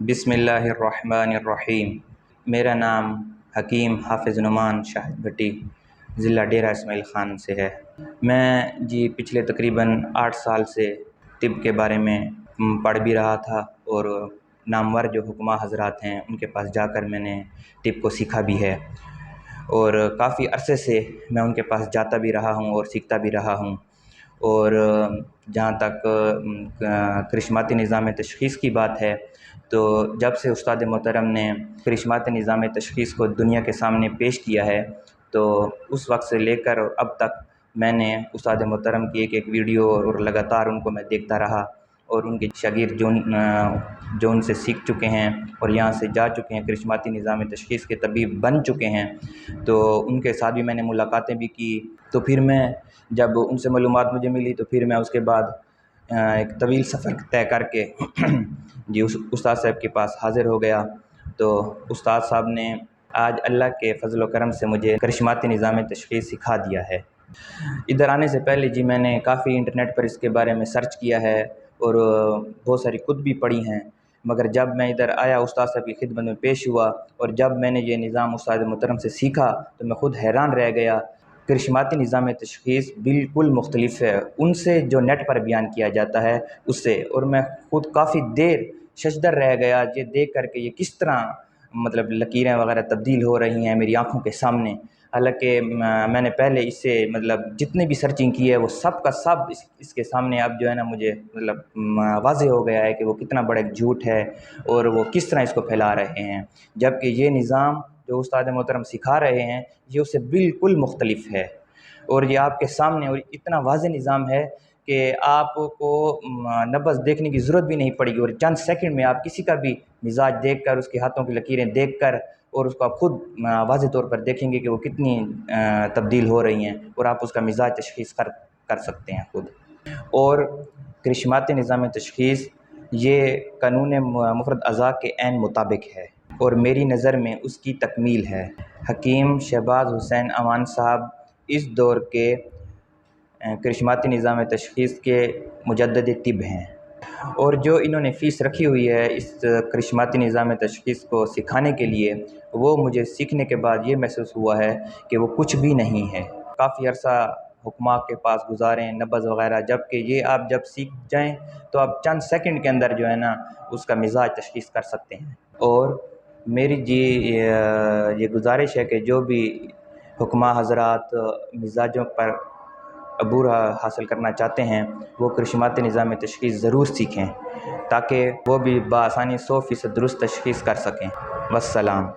بسم اللہ الرحمن الرحیم۔ میرا نام حکیم حافظ نعمان شاہد بھٹی ضلع ڈیرہ اسماعیل خان سے ہے۔ میں پچھلے تقریباً 8 سال سے طب کے بارے میں پڑھ بھی رہا تھا، اور نامور جو حکماء حضرات ہیں ان کے پاس جا کر میں نے طب کو سیکھا بھی ہے، اور کافی عرصے سے میں ان کے پاس جاتا بھی رہا ہوں اور سیکھتا بھی رہا ہوں۔ اور جہاں تک کرشماتی نظام تشخیص کی بات ہے، تو جب سے استاد محترم نے کرشماتی نظام تشخیص کو دنیا کے سامنے پیش کیا ہے، تو اس وقت سے لے کر اب تک میں نے استاد محترم کی ایک ویڈیو اور لگاتار ان کو میں دیکھتا رہا، اور ان کے شاگرد جو ان سے سیکھ چکے ہیں اور یہاں سے جا چکے ہیں، کرشماتی نظام تشخیص کے طبیب بن چکے ہیں، تو ان کے ساتھ بھی میں نے ملاقاتیں بھی کی۔ تو پھر میں جب ان سے معلومات مجھے ملی، تو پھر میں اس کے بعد ایک طویل سفر طے کر کے اس استاد صاحب کے پاس حاضر ہو گیا۔ تو استاد صاحب نے آج اللہ کے فضل و کرم سے مجھے کرشماتی نظام تشخیص سکھا دیا ہے۔ ادھر آنے سے پہلے میں نے کافی انٹرنیٹ پر اس کے بارے میں سرچ کیا ہے، اور بہت ساری کتب بھی پڑھی ہیں، مگر جب میں ادھر آیا، استاد صاحب کی خدمت میں پیش ہوا، اور جب میں نے یہ نظام استاد محترم سے سیکھا، تو میں خود حیران رہ گیا۔ کرشماتی نظام تشخیص بالکل مختلف ہے ان سے جو نیٹ پر بیان کیا جاتا ہے اس سے، اور میں خود کافی دیر ششدر رہ گیا یہ دیکھ کر کے یہ کس طرح لکیریں وغیرہ تبدیل ہو رہی ہیں میری آنکھوں کے سامنے۔ حالانکہ میں نے پہلے اس سے جتنی بھی سرچنگ کی ہے، وہ سب کا سب اس کے سامنے اب جو ہے نا مجھے واضح ہو گیا ہے کہ وہ کتنا بڑا ایک جھوٹ ہے، اور وہ کس طرح اس کو پھیلا رہے ہیں، جبکہ یہ نظام جو استاد محترم سکھا رہے ہیں یہ اس سے بالکل مختلف ہے، اور یہ آپ کے سامنے اور اتنا واضح نظام ہے کہ آپ کو نبض دیکھنے کی ضرورت بھی نہیں پڑے گی، اور چند سیکنڈ میں آپ کسی کا بھی مزاج دیکھ کر، اس کے ہاتھوں کی لکیریں دیکھ کر، اور اس کو آپ خود واضح طور پر دیکھیں گے کہ وہ کتنی تبدیل ہو رہی ہیں، اور آپ اس کا مزاج تشخیص کر سکتے ہیں خود۔ اور کرشماتی نظام تشخیص یہ قانون مفرد اعضاء کے عین مطابق ہے، اور میری نظر میں اس کی تکمیل ہے۔ حکیم شہباز حسین امان صاحب اس دور کے کرشماتی نظام تشخیص کے مجدد طب ہیں، اور جو انہوں نے فیس رکھی ہوئی ہے اس کرشماتی نظام تشخیص کو سکھانے کے لیے، وہ مجھے سیکھنے کے بعد یہ محسوس ہوا ہے کہ وہ کچھ بھی نہیں ہے۔ کافی عرصہ حکماء کے پاس گزاریں، نبض وغیرہ، جبکہ یہ آپ جب سیکھ جائیں تو آپ چند سیکنڈ کے اندر جو ہے نا اس کا مزاج تشخیص کر سکتے ہیں۔ اور میری یہ گزارش ہے کہ جو بھی حکماء حضرات مزاجوں پر عبور حاصل کرنا چاہتے ہیں، وہ کرشماتی نظام تشخیص ضرور سیکھیں، تاکہ وہ بھی بآسانی 100% درست تشخیص کر سکیں۔ والسلام۔